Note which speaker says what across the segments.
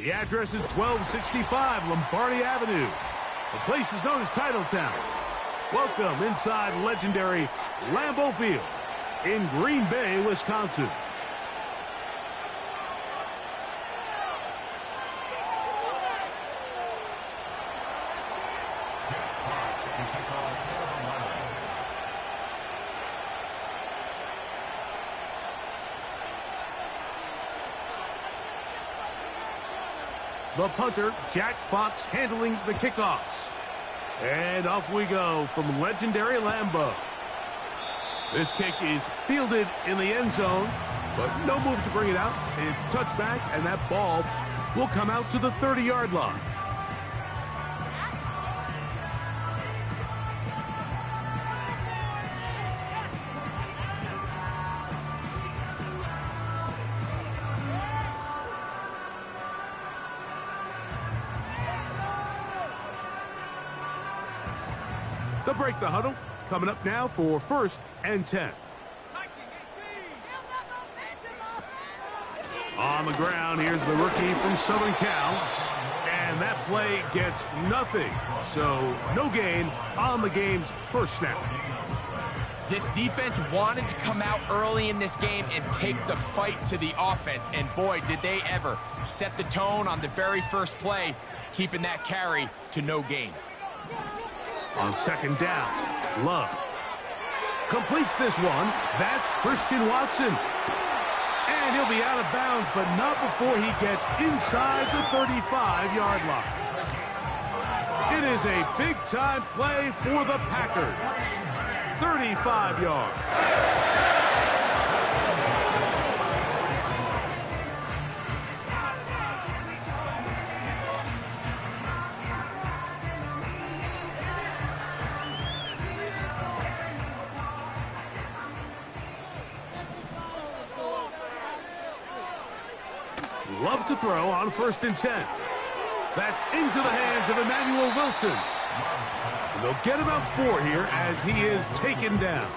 Speaker 1: The address is 1265 Lombardi Avenue. The place is known as Titletown. Welcome inside legendary Lambeau Field in Green Bay, Wisconsin. The punter, Jack Fox, handling the kickoffs. And off we go from legendary Lambeau. This kick is fielded in the end zone, but no move to bring it out. It's touchback, and that ball will come out to the 30-yard line. They'll break the huddle. Coming up now for 1st and 10. On the ground, here's the rookie from Southern Cal. And that play gets nothing. So no gain on the game's first snap.
Speaker 2: This defense wanted to come out early in this game and take the fight to the offense. And boy, did they ever set the tone on the very first play, keeping that carry to no gain.
Speaker 1: On 2nd down, Love completes this one. That's Christian Watson. And he'll be out of bounds, but not before he gets inside the 35-yard line. It is a big-time play for the Packers. 35 yards. Love to throw on 1st and 10. That's into the hands of Emmanuel Wilson. And they'll get about 4 here as he is taken down.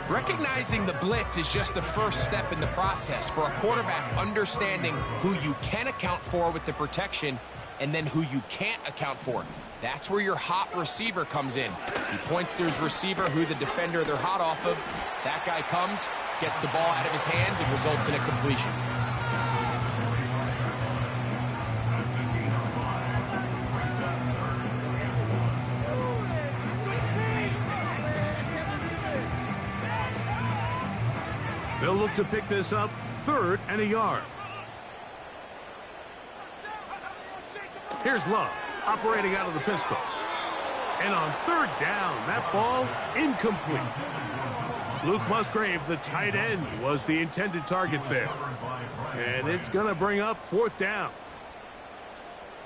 Speaker 2: Recognizing the blitz is just the first step in the process for a quarterback, understanding who you can account for with the protection and then who you can't account for. That's where your hot receiver comes in. He points to his receiver, who the defender they're hot off of. That guy comes, gets the ball out of his hands, and results in a completion.
Speaker 1: They'll look to pick this up 3rd and a yard. Here's Love, operating out of the pistol. And on 3rd down, that ball incomplete. Luke Musgrave, the tight end, was the intended target there. And it's going to bring up 4th down.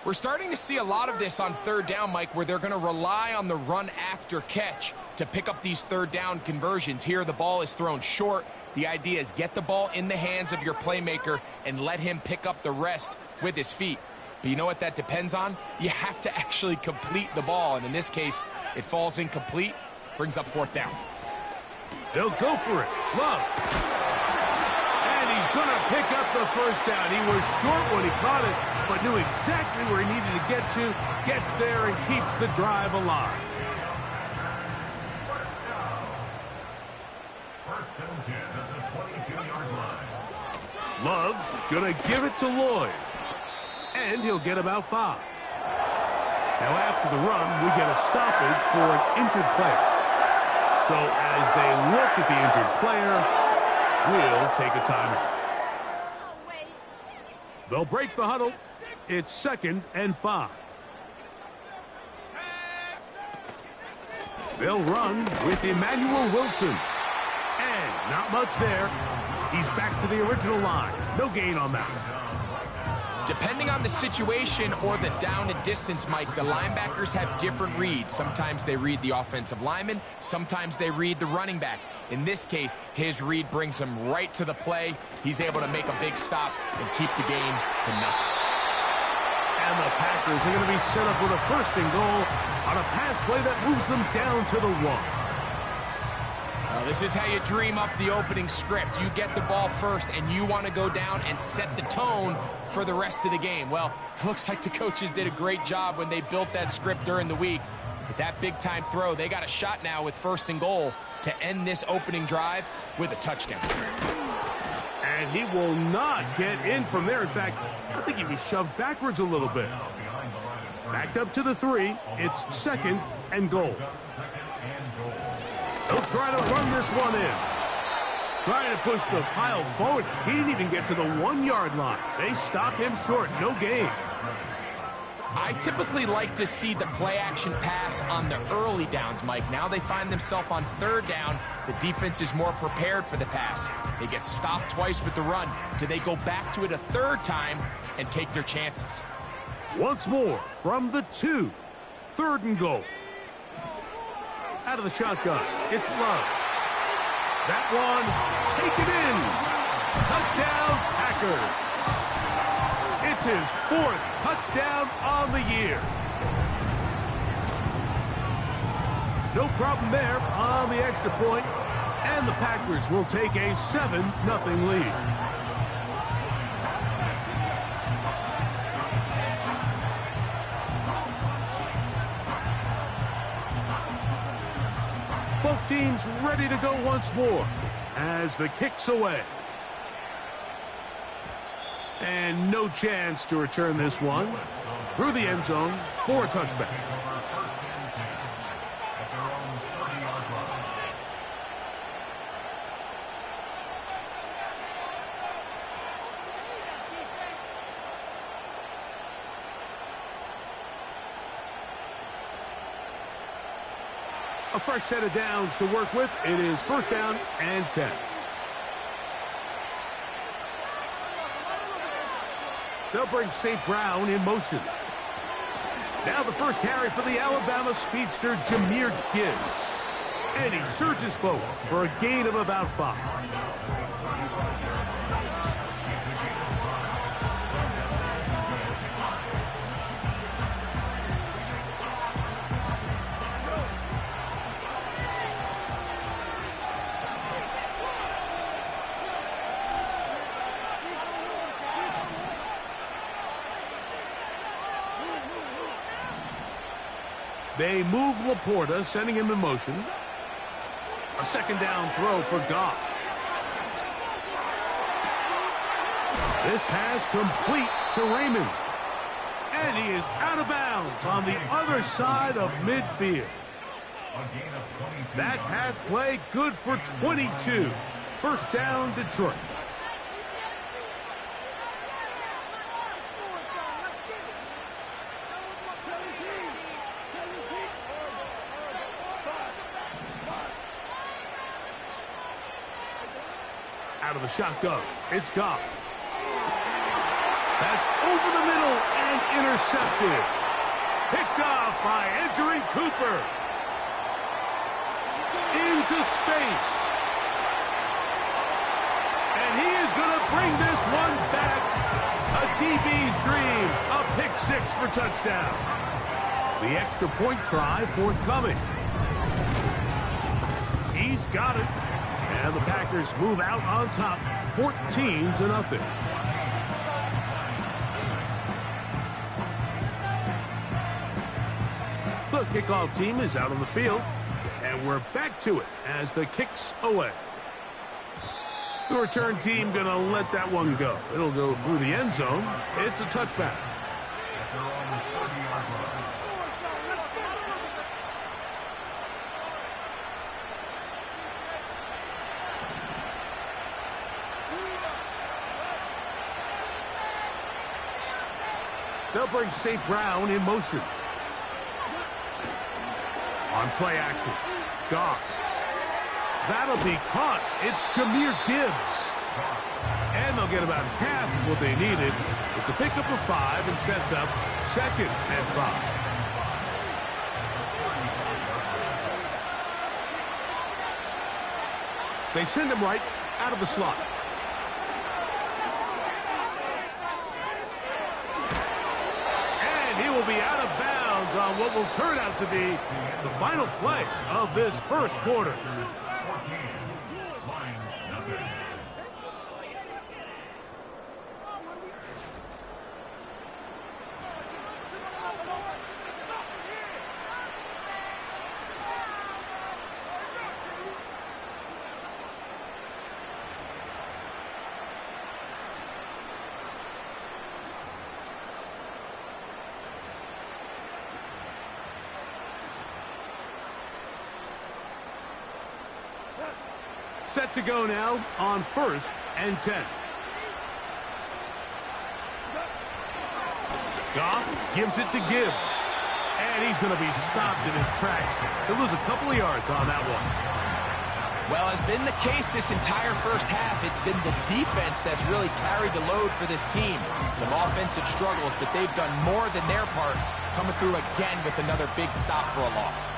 Speaker 2: We're starting to see a lot of this on 3rd down, Mike, where they're going to rely on the run after catch to pick up these 3rd down conversions. Here, the ball is thrown short. The idea is get the ball in the hands of your playmaker and let him pick up the rest with his feet. But you know what that depends on? You have to actually complete the ball. And in this case, it falls incomplete, brings up 4th down.
Speaker 1: They'll go for it. Love. And he's going to pick up the 1st down. He was short when he caught it, but knew exactly where he needed to get to. Gets there and keeps the drive alive. Love gonna give it to Lloyd. And he'll get about 5. Now after the run, we get a stoppage for an injured player. So as they look at the injured player, we'll take a timeout. They'll break the huddle. It's 2nd and 5. They'll run with Emmanuel Wilson. And not much there. He's back to the original line. No gain on that.
Speaker 2: Depending on the situation or the down and distance, Mike, the linebackers have different reads. Sometimes they read the offensive lineman. Sometimes they read the running back. In this case, his read brings him right to the play. He's able to make a big stop and keep the game to nothing.
Speaker 1: And the Packers are going to be set up with a 1st and goal on a pass play that moves them down to the 1.
Speaker 2: Well, this is how you dream up the opening script. You get the ball first, and you want to go down and set the tone for the rest of the game. Well, it looks like the coaches did a great job when they built that script during the week. With that big-time throw, they got a shot now with 1st and goal to end this opening drive with a touchdown.
Speaker 1: And he will not get in from there. In fact, I think he was shoved backwards a little bit. Backed up to the 3. It's 2nd and goal. He'll try to run this one in. Trying to push the pile forward. He didn't even get to the 1-yard line. They stopped him short. No gain.
Speaker 2: I typically like to see the play-action pass on the early downs, Mike. Now they find themselves on 3rd down. The defense is more prepared for the pass. They get stopped twice with the run. Do they go back to it a 3rd time and take their chances?
Speaker 1: Once more from the 2. 3rd and goal. Out of the shotgun, it's Love. That one, taken in. Touchdown, Packers. It's his 4th touchdown on the year. No problem there on the extra point, and the Packers will take a 7-0 lead. Both teams ready to go once more as the kick's away. And no chance to return this one through the end zone for a touchback. A fresh set of downs to work with. It is 1st down and 10. They'll bring St. Brown in motion. Now the first carry for the Alabama speedster, Jahmyr Gibbs. And he surges forward for a gain of about 5. They move Laporta, sending him in motion. A 2nd down throw for Goff. This pass complete to Raymond. And he is out of bounds on the other side of midfield. That pass play good for 22. 1st down, Detroit. Out of the shotgun, it's Goff. That's over the middle and intercepted. Picked off by Edgerrin Cooper. Into space. And he is going to bring this one back. A DB's dream. A pick 6 for touchdown. The extra point try forthcoming. He's got it. And the Packers move out on top, 14-0. The kickoff team is out on the field, and we're back to it as the kick's away. The return team going to let that one go. It'll go through the end zone. It's a touchback. They'll bring St. Brown in motion. On play action, Goff. That'll be caught. It's Jahmyr Gibbs. And they'll get about half of what they needed. It's a pickup of 5 and sets up 2nd and 5. They send him right out of the slot. He will be out of bounds on what will turn out to be the final play of this 1st quarter. Set to go now on 1st and 10. Goff gives it to Gibbs. And he's going to be stopped in his tracks. He'll lose a couple of yards on that one.
Speaker 2: Well, has been the case this entire first half. It's been the defense that's really carried the load for this team. Some offensive struggles, but they've done more than their part, coming through again with another big stop for a loss.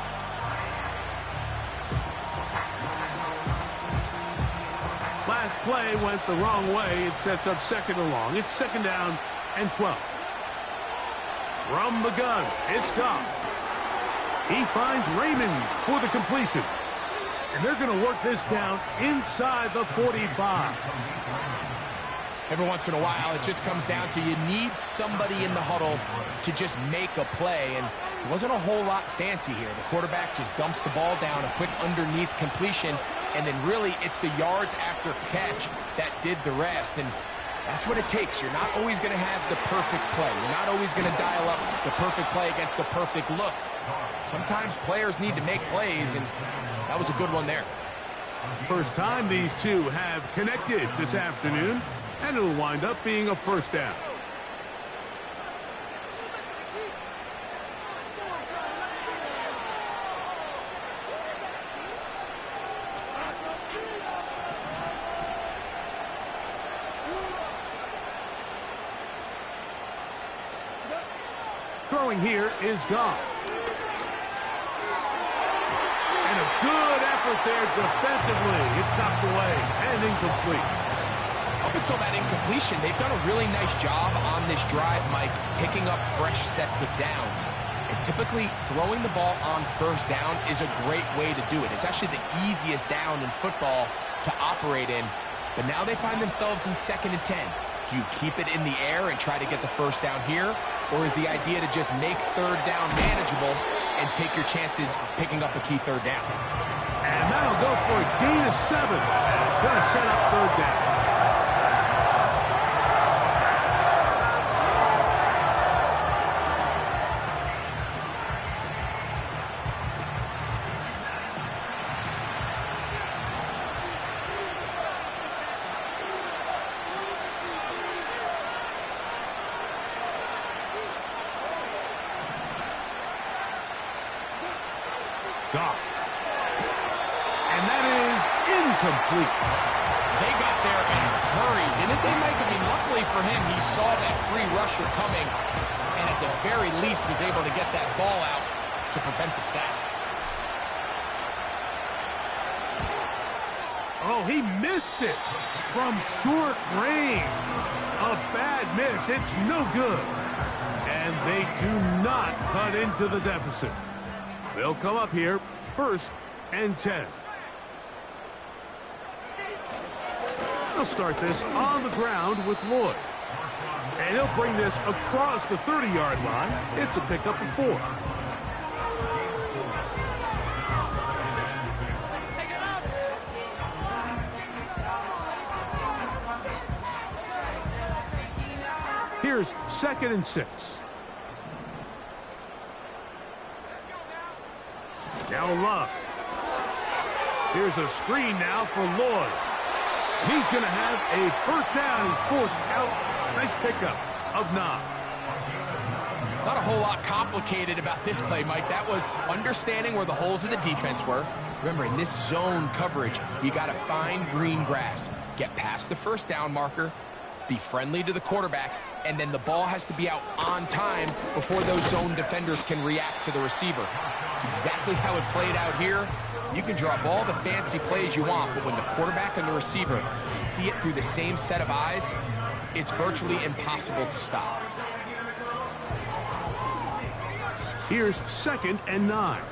Speaker 1: Last play went the wrong way. It sets up 2nd and long. It's 2nd down and 12. From the gun, it's Goff. He finds Raymond for the completion. And they're going to work this down inside the 45.
Speaker 2: Every once in a while, it just comes down to you need somebody in the huddle to just make a play. And it wasn't a whole lot fancy here. The quarterback just dumps the ball down, a quick underneath completion, and then really it's the yards after catch that did the rest. And that's what it takes. You're not always going to have the perfect play. You're not always going to dial up the perfect play against the perfect look. Sometimes players need to make plays, and that was a good one there.
Speaker 1: First time these two have connected this afternoon, and it'll wind up being a 1st down. Throwing here is Goff. And a good effort there defensively. It's knocked away and incomplete.
Speaker 2: Up until that incompletion, they've done a really nice job on this drive, Mike, picking up fresh sets of downs. And typically, throwing the ball on 1st down is a great way to do it. It's actually the easiest down in football to operate in. But now they find themselves in 2nd and 10. Do you keep it in the air and try to get the 1st down here? Or is the idea to just make 3rd down manageable and take your chances picking up a key 3rd down?
Speaker 1: And that'll go for a gain of 7. And it's going to set up 3rd down. Goff. And that is incomplete.
Speaker 2: They got there in a hurry, didn't they, Mike? I mean, luckily for him, he saw that free rusher coming, and at the very least was able to get that ball out to prevent the sack.
Speaker 1: Oh, he missed it from short range. A bad miss. It's no good. And they do not cut into the deficit. They'll come up here, 1st and 10. They'll start this on the ground with Lloyd. And he'll bring this across the 30-yard line. It's a pickup of 4. Here's 2nd and 6. Now Love. Here's a screen now for Lloyd. He's going to have a 1st down. He's forced out. Nice pickup of 9.
Speaker 2: Not a whole lot complicated about this play, Mike. That was understanding where the holes of the defense were. Remember, in this zone coverage, you got to find green grass. Get past the 1st down marker. Be friendly to the quarterback, and then the ball has to be out on time before those zone defenders can react to the receiver. It's exactly how it played out here. You can draw up all the fancy plays you want, but when the quarterback and the receiver see it through the same set of eyes, it's virtually impossible to stop.
Speaker 1: Here's 2nd and 9.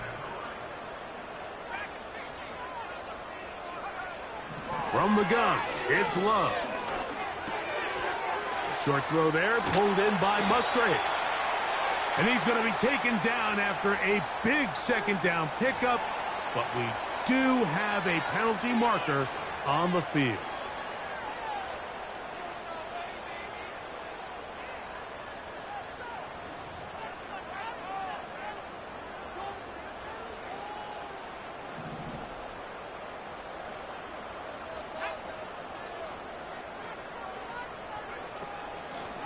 Speaker 1: From the gun, it's Love. Short throw there, pulled in by Musgrave. And he's going to be taken down after a big second down pickup, but we do have a penalty marker on the field.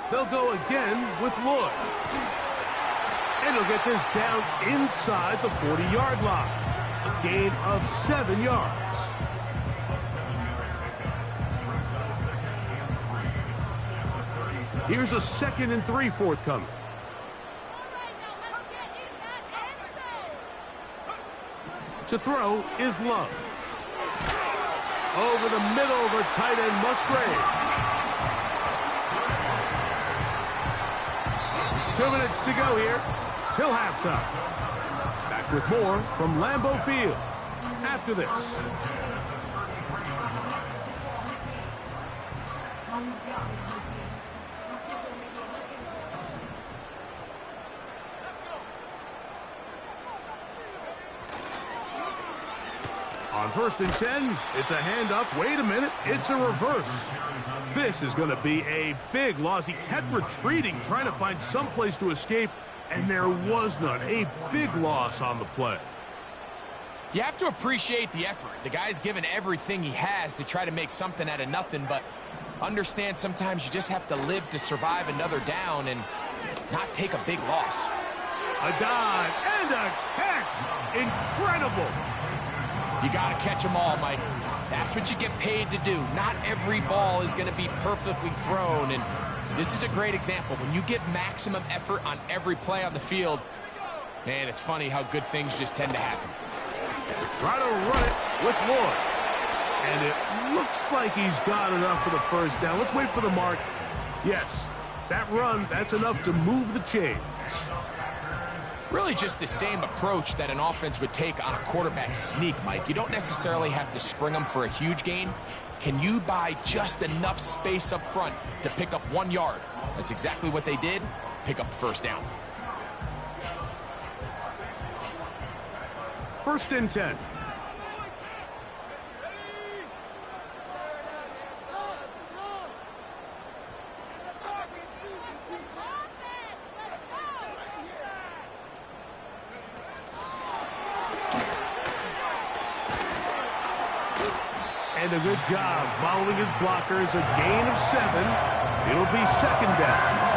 Speaker 1: They'll go again with Lloyd. And he'll get this down inside the 40-yard line. A gain of 7 yards. Here's a 2nd and 3 forthcoming. To throw is Love. Over the middle, the tight end Musgrave. 2 minutes to go here till halftime. Back with more from Lambeau Field after this. On 1st and 10, it's a handoff. Wait a minute, it's a reverse. This is going to be a big loss. He kept retreating, trying to find some place to escape, and there was none. A big loss on the play.
Speaker 2: You have to appreciate the effort. The guy's given everything he has to try to make something out of nothing, but understand sometimes you just have to live to survive another down and not take a big loss.
Speaker 1: A dive and a catch. Incredible.
Speaker 2: You got to catch them all, Mike. That's what you get paid to do. Not every ball is going to be perfectly thrown, and this is a great example. When you give maximum effort on every play on the field, man, it's funny how good things just tend to happen.
Speaker 1: Try to run it with Lloyd. And it looks like he's got enough for the first down. Let's wait for the mark. Yes, that run, that's enough to move the chains.
Speaker 2: Really just the same approach that an offense would take on a quarterback sneak, Mike. You don't necessarily have to spring them for a huge gain. Can you buy just enough space up front to pick up 1 yard? That's exactly what they did. Pick up the first down.
Speaker 1: 1st and 10. And a good job following his blockers. A gain of 7. It'll be 2nd down.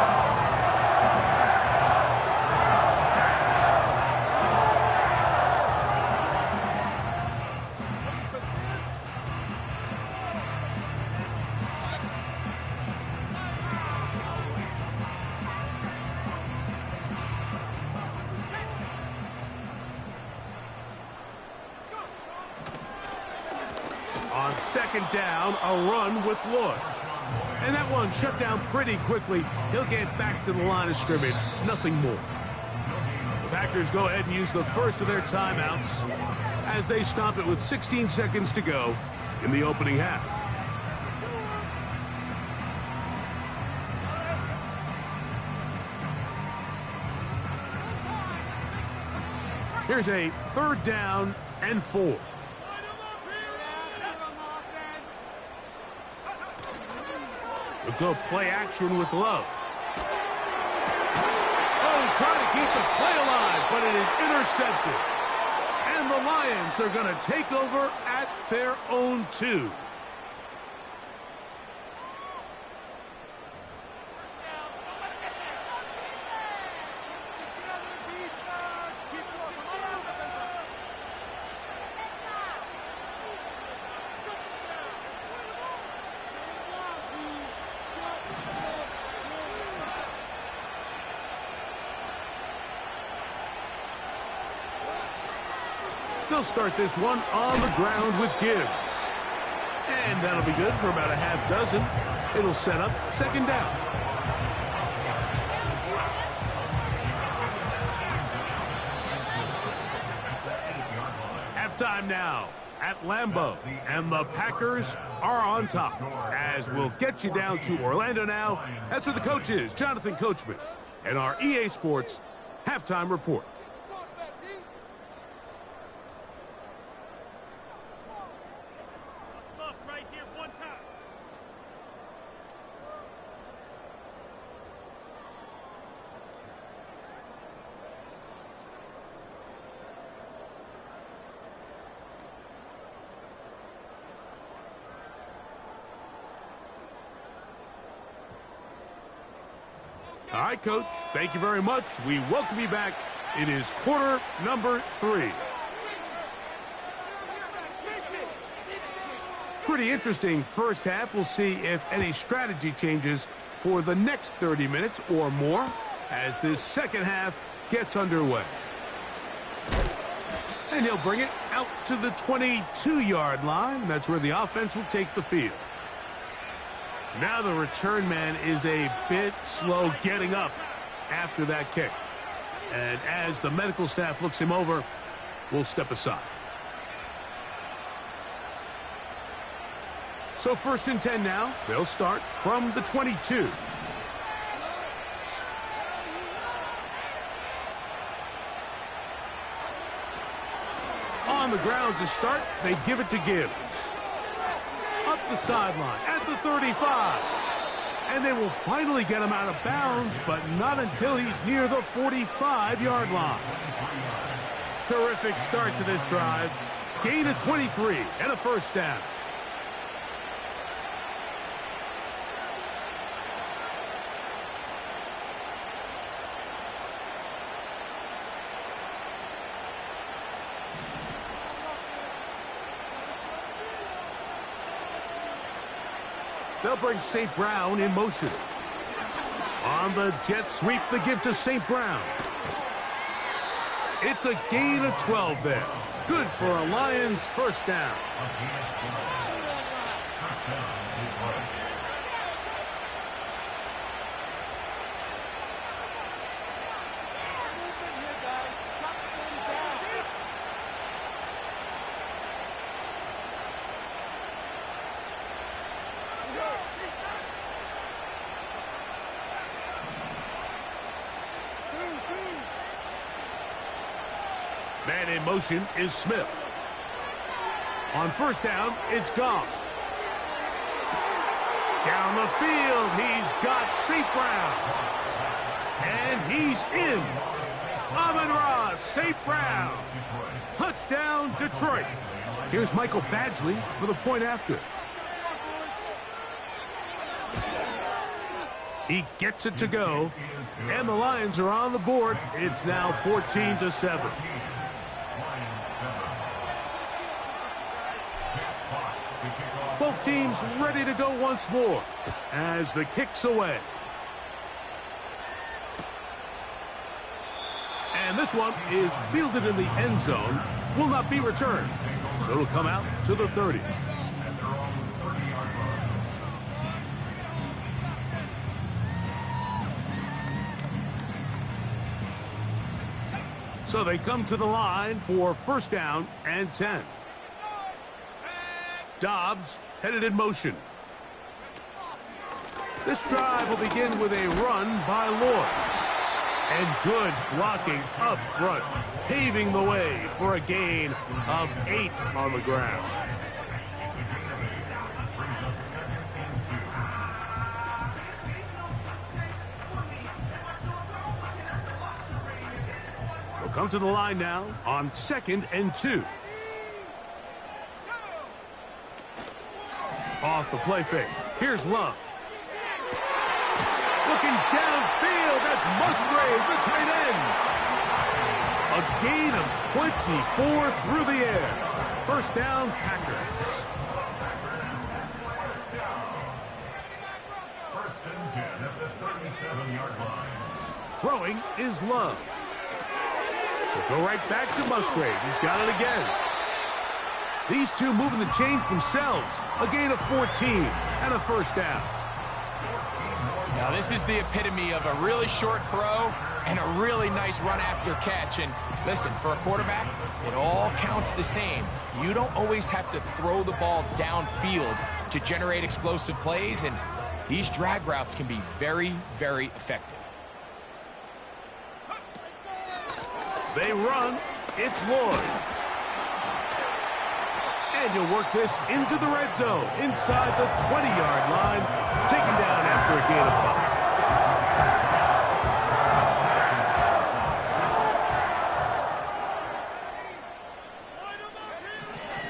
Speaker 1: On 2nd down, a run with Lloyd. And that one shut down pretty quickly. He'll get back to the line of scrimmage. Nothing more. The Packers go ahead and use the first of their timeouts as they stop it with 16 seconds to go in the opening half. Here's a 3rd down and 4. We'll go play action with Love. Oh, trying to keep the play alive, but it is intercepted. And the Lions are going to take over at their own 2. They'll start this one on the ground with Gibbs. And that'll be good for about a half dozen. It'll set up 2nd down. Halftime now. at Lambeau, and the Packers are on top. As we'll get you down to Orlando now, that's where the coach is, Jonathan Coachman, and our EA Sports halftime report. All right, Coach, thank you very much. We welcome you back. It is quarter number 3. Pretty interesting first half. We'll see if any strategy changes for the next 30 minutes or more as this second half gets underway. And he'll bring it out to the 22-yard line. That's where the offense will take the field. Now the return man is a bit slow getting up after that kick. And as the medical staff looks him over, we'll step aside. So 1st and 10 now. They'll start from the 22. On the ground to start, they give it to Gibbs. Up the sideline at the 35. And they will finally get him out of bounds, but not until he's near the 45-yard line. Terrific start to this drive. Gain of 23 and a first down. They'll bring St. Brown in motion. On the jet sweep, the give to St. Brown. It's a gain of 12 there. Good for a Lions first down. Man in motion is Smith. On first down, it's Goff. Down the field, he's got St. Brown. And he's in. Amon-Ra, St. Brown. Touchdown, Detroit. Here's Michael Badgley for the point after. He gets it to go. And the Lions are on the board. It's now 14-7. Both teams ready to go once more as the kick's away. And this one is fielded in the end zone. Will not be returned. So it'll come out to the 30. So they come to the line for first down and 10. Dobbs headed in motion. This drive will begin with a run by Lord. And good blocking up front, paving the way for a gain of 8 on the ground. We'll come to the line now on 2nd and 2. Off the play fake. Here's Love. Looking downfield. That's Musgrave, the tight end. A gain of 24 through the air. First down, Packers. First and 10 at the 37-yard line. Throwing is Love. We'll go right back to Musgrave. He's got it again. These two moving the chains themselves. A gain of 14 and a first down.
Speaker 2: Now, this is the epitome of a really short throw and a really nice run after catch. And listen, for a quarterback, it all counts the same. You don't always have to throw the ball downfield to generate explosive plays, and these drag routes can be very, very effective.
Speaker 1: They run. It's Lloyd. And you'll work this into the red zone, inside the 20-yard line, taken down after a gain of 5.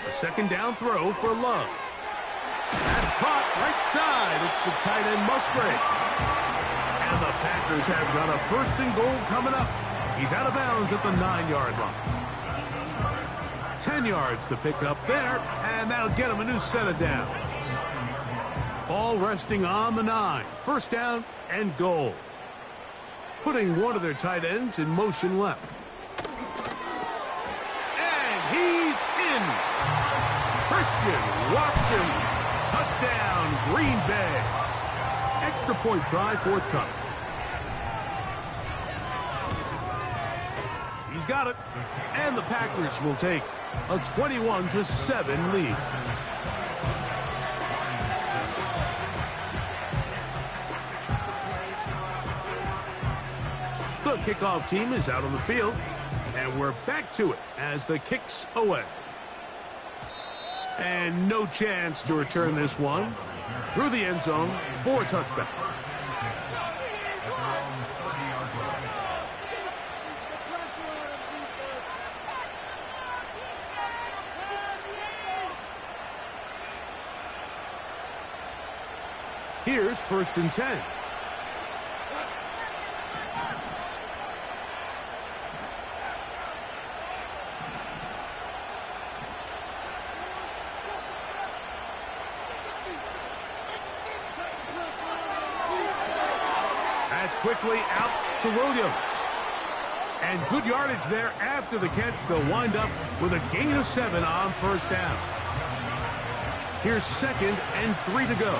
Speaker 1: A second down throw for Love. That's caught right side. It's the tight end Musgrave. And the Packers have got a 1st and goal coming up. He's out of bounds at the 9-yard line. 10 yards to pick up there, and that'll get him a new set of downs. Ball resting on the 9. 1st down and goal. Putting one of their tight ends in motion left. And he's in. Christian Watson. Touchdown, Green Bay. Extra point try forthcoming. He's got it. And the Packers will take a 21-7 lead. The kickoff team is out on the field, and we're back to it as the kick's away. And no chance to return this one through the end zone for a touchback. Here's 1st and 10. That's quickly out to Williams. And good yardage there after the catch. They'll wind up with a gain of 7 on 1st down. Here's 2nd and 3 to go.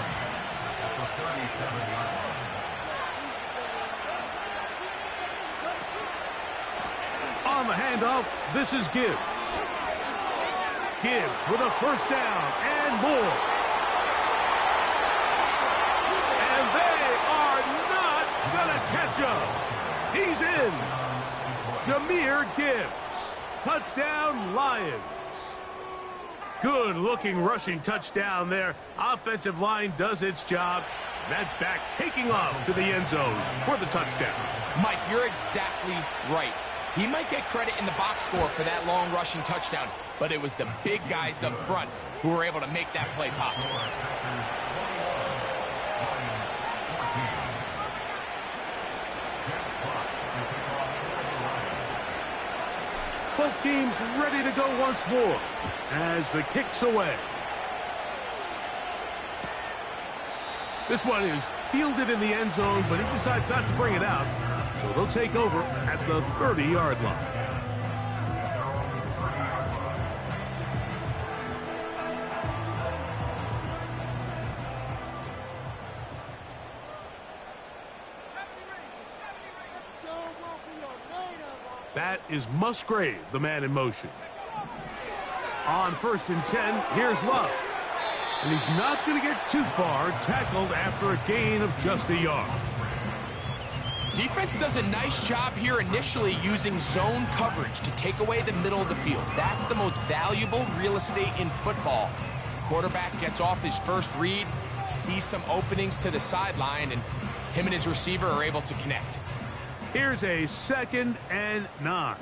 Speaker 1: On the handoff, this is Gibbs. Gibbs with a 1st down and more. And they are not going to catch him. He's in. Jahmyr Gibbs. Touchdown, Lions. Good-looking rushing touchdown there. Offensive line does its job. That back taking off to the end zone for the touchdown.
Speaker 2: Mike, you're exactly right. He might get credit in the box score for that long rushing touchdown, but it was the big guys up front who were able to make that play possible.
Speaker 1: Both teams ready to go once more as the kick's away. This one is fielded in the end zone, but he decides not to bring it out. So they'll take over at the 30-yard line. That is Musgrave, the man in motion. On 1st and 10, here's Love. And he's not going to get too far, tackled after a gain of just a yard.
Speaker 2: Defense does a nice job here initially using zone coverage to take away the middle of the field. That's the most valuable real estate in football. Quarterback gets off his first read, sees some openings to the sideline, and him and his receiver are able to connect.
Speaker 1: Here's a 2nd and 9.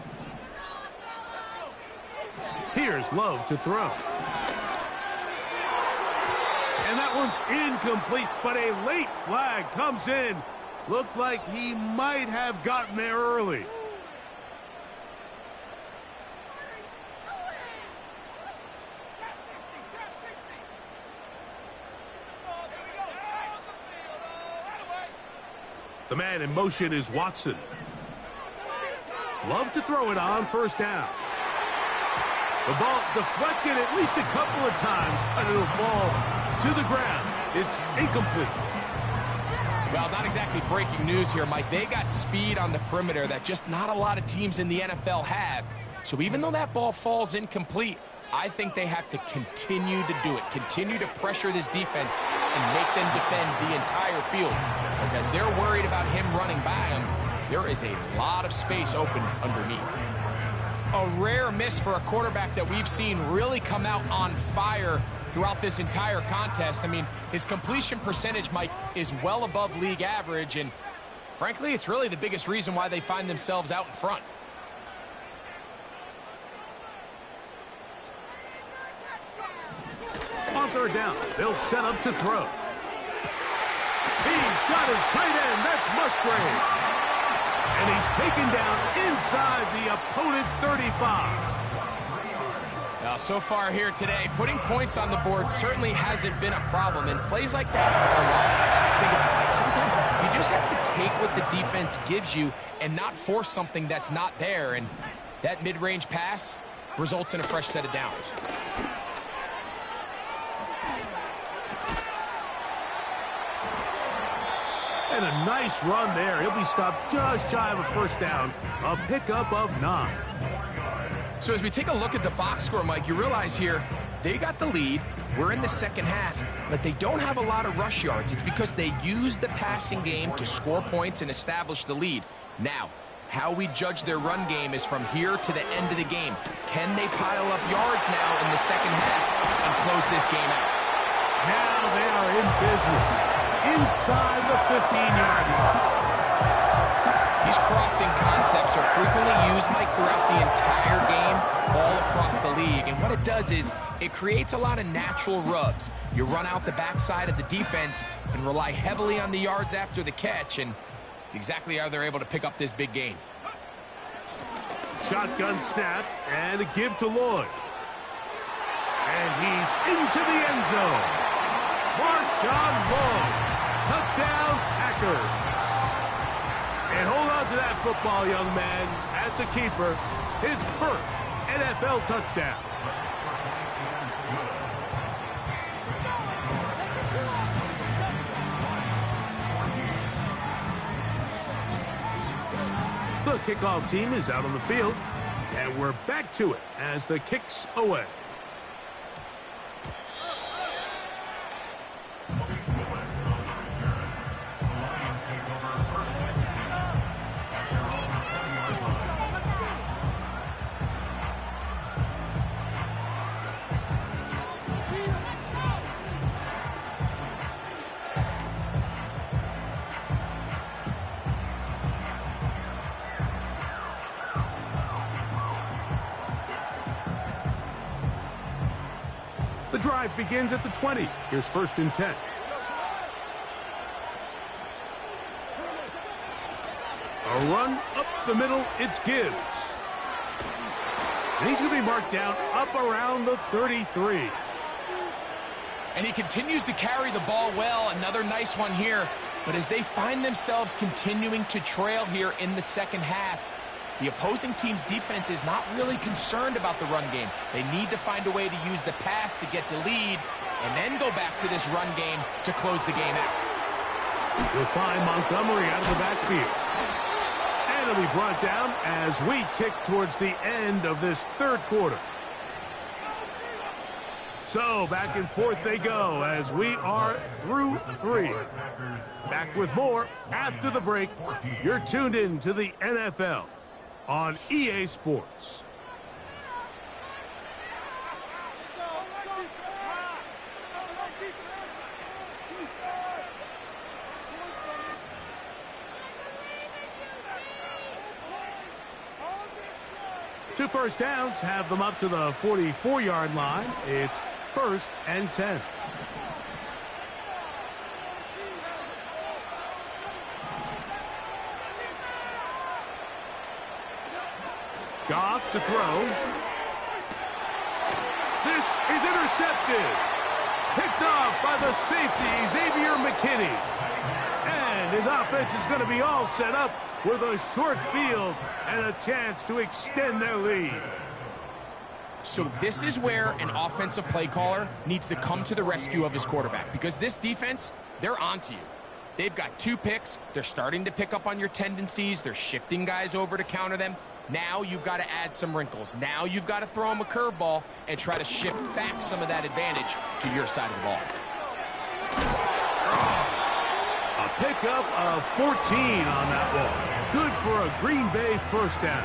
Speaker 1: Here's Love to throw. And that one's incomplete, but a late flag comes in. Looked like he might have gotten there early. The man in motion is Watson. Love to throw it on 1st down. The ball deflected at least a couple of times, but it'll fall to the ground. It's incomplete.
Speaker 2: Well, not exactly breaking news here, Mike. They got speed on the perimeter that just not a lot of teams in the NFL have. So even though that ball falls incomplete, I think they have to continue to do it, continue to pressure this defense and make them defend the entire field. As they're worried about him running by them, there is a lot of space open underneath. A rare miss for a quarterback that we've seen really come out on fire throughout this entire contest. I mean, his completion percentage, Mike, is well above league average, and frankly, it's really the biggest reason why they find themselves out in front.
Speaker 1: On third down, they'll set up to throw. He's got his tight end. That's Musgrave. And he's taken down inside the opponent's 35.
Speaker 2: Now, so far here today, putting points on the board certainly hasn't been a problem, and plays like that are why. Think about it. Sometimes you just have to take what the defense gives you and not force something that's not there, and that mid-range pass results in a fresh set of downs.
Speaker 1: And a nice run there. He'll be stopped just shy of a first down. A pickup of 9.
Speaker 2: So as we take a look at the box score, Mike, you realize here they got the lead. We're in the second half, but they don't have a lot of rush yards. It's because they use the passing game to score points and establish the lead. Now, how we judge their run game is from here to the end of the game. Can they pile up yards now in the second half and close this game out?
Speaker 1: Now they are in business inside the 15-yard line.
Speaker 2: These crossing concepts are frequently used, Mike, throughout the entire game, all across the league. And what it does is it creates a lot of natural rubs. You run out the backside of the defense and rely heavily on the yards after the catch, and it's exactly how they're able to pick up this big gain.
Speaker 1: Shotgun snap and a give to Lloyd. And he's into the end zone. Marshawn Lloyd. Touchdown, Packers. And hold on to that football, young man. That's a keeper. His first NFL touchdown. The kickoff team is out on the field, and we're back to it as the kick's away. The drive begins at the 20. Here's 1st and 10. A run up the middle. It's Gibbs. And he's going to be marked down up around the 33.
Speaker 2: And he continues to carry the ball well. Another nice one here. But as they find themselves continuing to trail here in the second half, the opposing team's defense is not really concerned about the run game. They need to find a way to use the pass to get the lead and then go back to this run game to close the game out.
Speaker 1: You'll find Montgomery out of the backfield. And he'll be brought down as we tick towards the end of this third quarter. So back and forth they go as we are through 3. Back with more after the break. You're tuned in to the NFL on EA Sports. Two first downs have them up to the 44-yard line. It's 1st and 10. Goff to throw. This is intercepted. Picked off by the safety, Xavier McKinney. And his offense is going to be all set up with a short field and a chance to extend their lead.
Speaker 2: So this is where an offensive play caller needs to come to the rescue of his quarterback, because this defense, they're onto you. They've got 2 picks. They're starting to pick up on your tendencies. They're shifting guys over to counter them. Now you've got to add some wrinkles. Now you've got to throw them a curveball and try to shift back some of that advantage to your side of the ball.
Speaker 1: A pickup of 14 on that ball. Good for a Green Bay first down.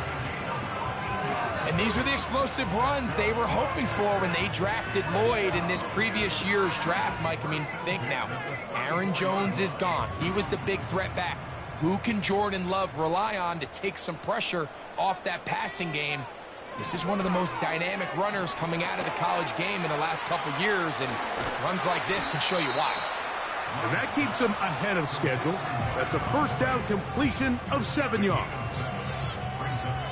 Speaker 2: And these were the explosive runs they were hoping for when they drafted Lloyd in this previous year's draft, Mike. I mean, think now. Aaron Jones is gone. He was the big threat back. Who can Jordan Love rely on to take some pressure off that passing game? This is one of the most dynamic runners coming out of the college game in the last couple years, and runs like this can show you why.
Speaker 1: And that keeps him ahead of schedule. That's a first down completion of 7 yards.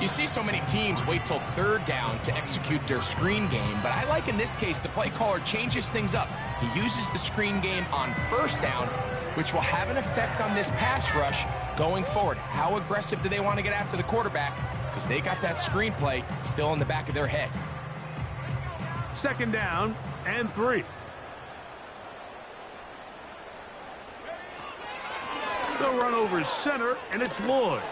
Speaker 2: You see so many teams wait till 3rd down to execute their screen game, but I like in this case the play caller changes things up. He uses the screen game on 1st down, which will have an effect on this pass rush going forward. How aggressive do they want to get after the quarterback? Because they got that screen play still in the back of their head.
Speaker 1: 2nd down and 3. They'll run over center, and it's Lloyd.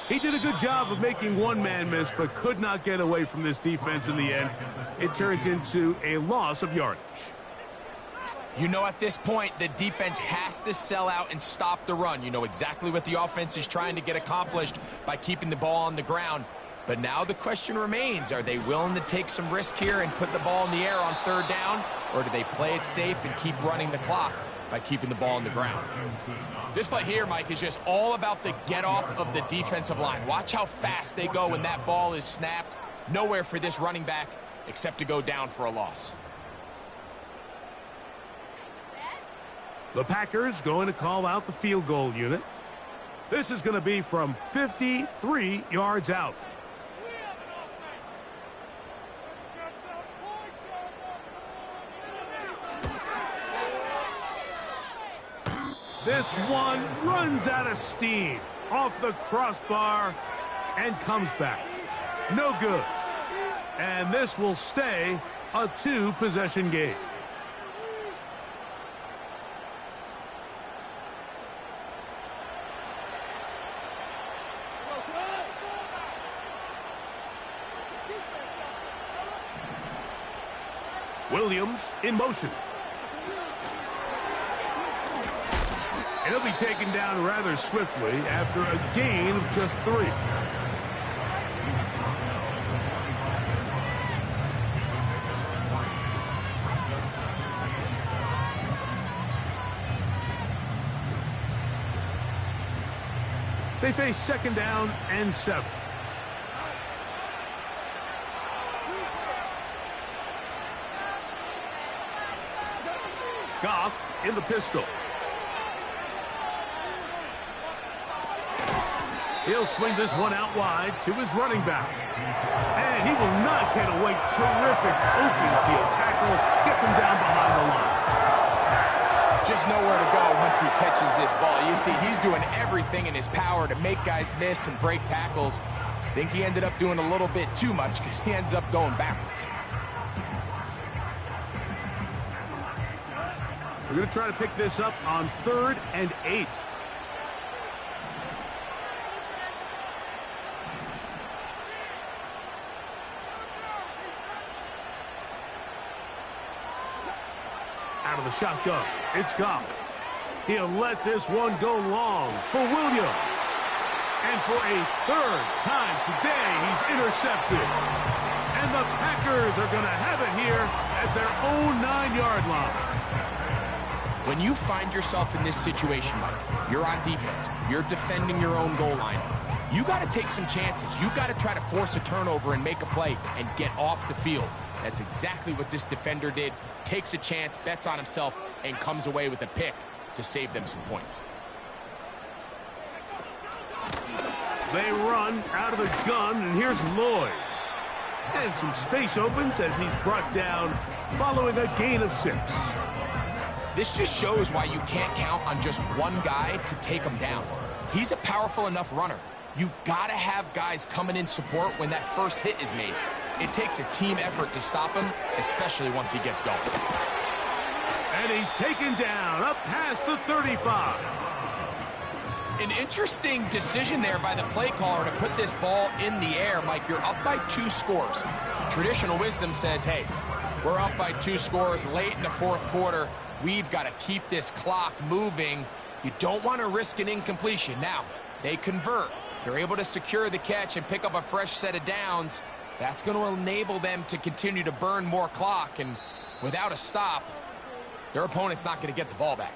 Speaker 1: He did a good job of making one man miss, but could not get away from this defense in the end. It turns into a loss of yardage.
Speaker 2: You know, at this point, the defense has to sell out and stop the run. You know exactly what the offense is trying to get accomplished by keeping the ball on the ground. But now the question remains, are they willing to take some risk here and put the ball in the air on 3rd down? Or do they play it safe and keep running the clock by keeping the ball on the ground? This play here, Mike, is just all about the get-off of the defensive line. Watch how fast they go when that ball is snapped. Nowhere for this running back except to go down for a loss.
Speaker 1: The Packers going to call out the field goal unit. This is going to be from 53 yards out. This one runs out of steam off the crossbar and comes back. No good. And this will stay a 2-possession game. Williams in motion. And he'll be taken down rather swiftly after a gain of just 3. They face 2nd down and 7. Goff in the pistol. He'll swing this one out wide to his running back. And he will not get away. Terrific open field tackle. Gets him down behind the line.
Speaker 2: Just nowhere to go once he catches this ball. You see, he's doing everything in his power to make guys miss and break tackles. I think he ended up doing a little bit too much because he ends up going backwards.
Speaker 1: We're going to try to pick this up on 3rd and 8. Out of the shotgun, it's Goff. He'll let this one go long for Williams. And for a 3rd time today, he's intercepted. And the Packers are going to have it here at their own 9-yard line.
Speaker 2: When you find yourself in this situation, Mike, you're on defense, you're defending your own goal line, you got to take some chances. You got to try to force a turnover and make a play and get off the field. That's exactly what this defender did. Takes a chance, bets on himself, and comes away with a pick to save them some points.
Speaker 1: They run out of the gun, and here's Lloyd. And some space opens as he's brought down following a gain of 6.
Speaker 2: This just shows why you can't count on just one guy to take him down. He's a powerful enough runner. You got to have guys coming in support when that first hit is made. It takes a team effort to stop him, especially once he gets going.
Speaker 1: And he's taken down up past the 35.
Speaker 2: An interesting decision there by the play caller to put this ball in the air. Mike, you're up by 2 scores. Traditional wisdom says, hey, we're up by 2 scores late in the fourth quarter. We've got to keep this clock moving. You don't want to risk an incompletion. Now, they convert. They're able to secure the catch and pick up a fresh set of downs. That's going to enable them to continue to burn more clock. And without a stop, their opponent's not going to get the ball back.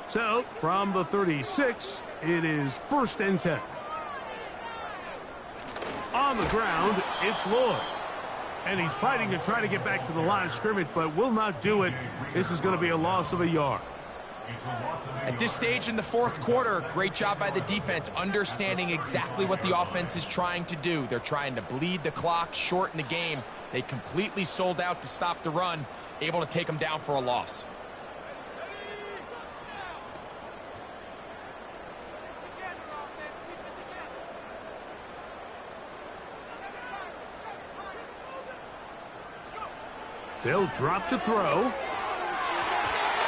Speaker 1: So, from the 36, it is 1st and 10. On the ground, it's Lloyd. And he's fighting to try to get back to the line of scrimmage, but will not do it. This is going to be a loss of a yard.
Speaker 2: At this stage in the fourth quarter, great job by the defense, understanding exactly what the offense is trying to do. They're trying to bleed the clock, shorten the game. They completely sold out to stop the run, able to take them down for a loss.
Speaker 1: They'll drop to throw.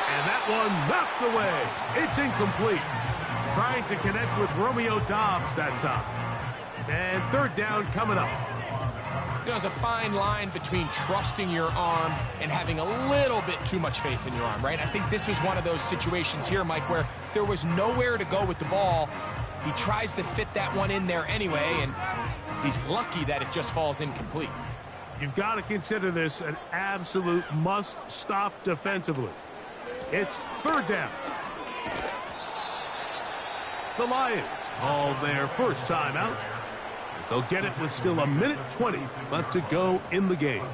Speaker 1: And that one knocked away. It's incomplete. Trying to connect with Romeo Doubs that time. And 3rd down coming up.
Speaker 2: You know, there's a fine line between trusting your arm and having a little bit too much faith in your arm, right? I think this was one of those situations here, Mike, where there was nowhere to go with the ball. He tries to fit that one in there anyway, and he's lucky that it just falls incomplete.
Speaker 1: You've got to consider this an absolute must-stop defensively. It's 3rd down. The Lions call their first timeout. They'll get it with still 1:20 left to go in the game.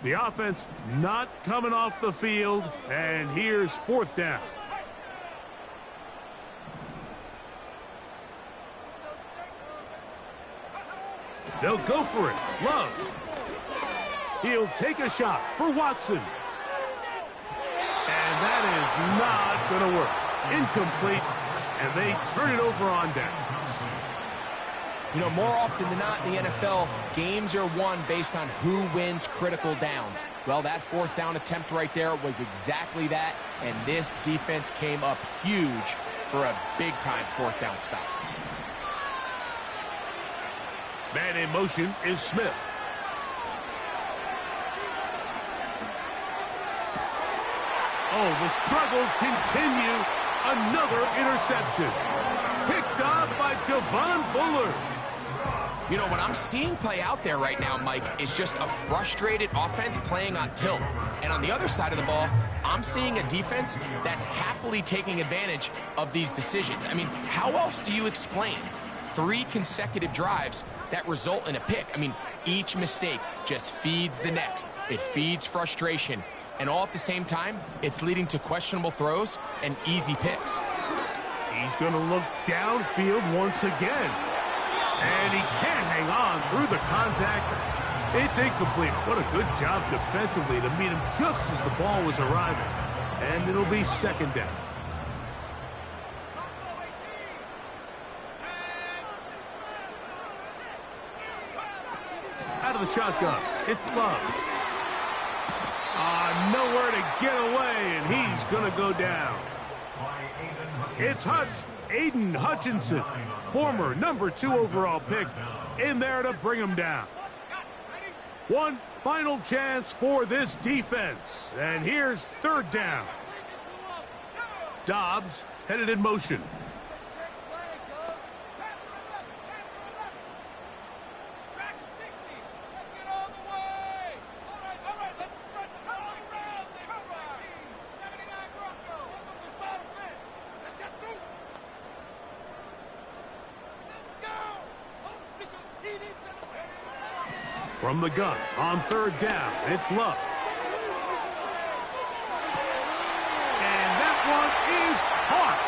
Speaker 1: The offense not coming off the field, and here's 4th down. They'll go for it. Love. He'll take a shot for Watson. And that is not going to work. Incomplete, and they turn it over on downs.
Speaker 2: You know, more often than not in the NFL, games are won based on who wins critical downs. Well, that 4th down attempt right there was exactly that, and this defense came up huge for a big-time 4th down stop.
Speaker 1: Man in motion is Smith. Oh, the struggles continue. Another interception. Picked off by Javon Bullard.
Speaker 2: You know, what I'm seeing play out there right now, Mike, is just a frustrated offense playing on tilt. And on the other side of the ball, I'm seeing a defense that's happily taking advantage of these decisions. I mean, how else do you explain 3 consecutive drives that result in a pick? I mean, each mistake just feeds the next. It feeds frustration. And all at the same time, it's leading to questionable throws and easy picks.
Speaker 1: He's going to look downfield once again. And he can't hang on through the contact. It's incomplete. What a good job defensively to meet him just as the ball was arriving. And it'll be 2nd down. Out of the shotgun, it's Love. Nowhere to get away, and he's going to go down. It's Aiden Hutchinson, former #2 overall pick, in there to bring him down. One final chance for this defense, and here's 3rd down. Doubs headed in motion. From the gun on 3rd down, it's Love. And that one is caught.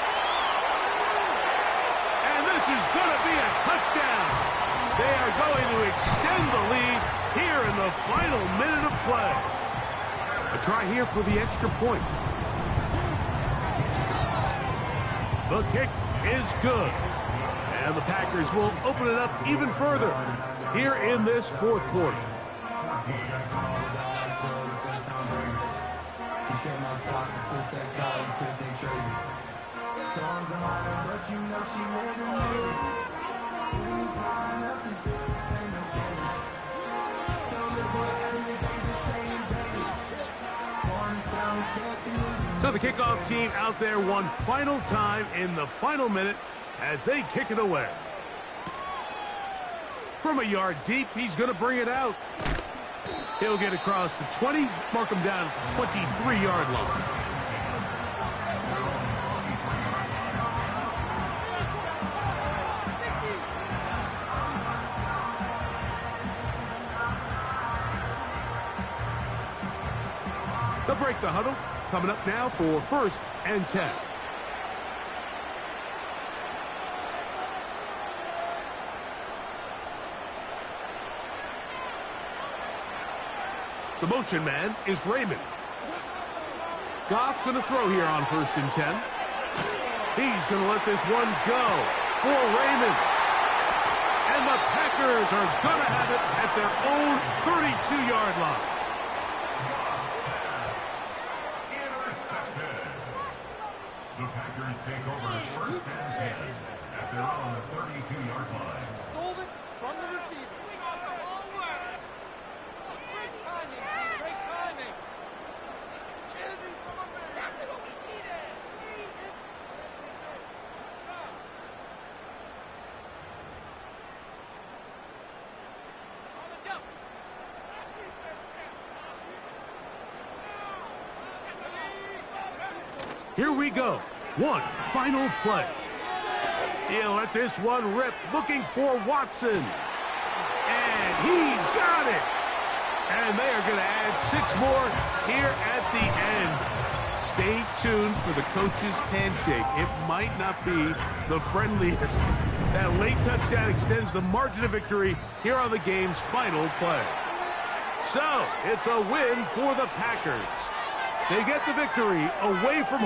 Speaker 1: the final minute of play. A try here for the extra point. The kick is good. And the Packers will open it up even further here in this fourth quarter. So the kickoff team out there one final time in the final minute as they kick it away. From a yard deep, he's going to bring it out. He'll get across the 20, mark him down at the 23-yard line. They'll break the huddle. Coming up now for 1st and 10. The motion man is Raymond. Goff going to throw here on 1st and 10. He's going to let this one go for Raymond. And the Packers are going to have it at their own 32-yard line.
Speaker 3: The Packers take over 1st and 10 at their own 32-yard line.
Speaker 4: Stole it from the receiver. We got the whole way. Great timing. Great timing. Candy from a man. Exactly what we needed. On the jump.
Speaker 1: Here we go. One final play. He'll let this one rip, looking for Watson. And he's got it. And they are going to add 6 more here at the end. Stay tuned for the coach's handshake. It might not be the friendliest. That late touchdown extends the margin of victory here on the game's final play. So, it's a win for the Packers. They get the victory away from home.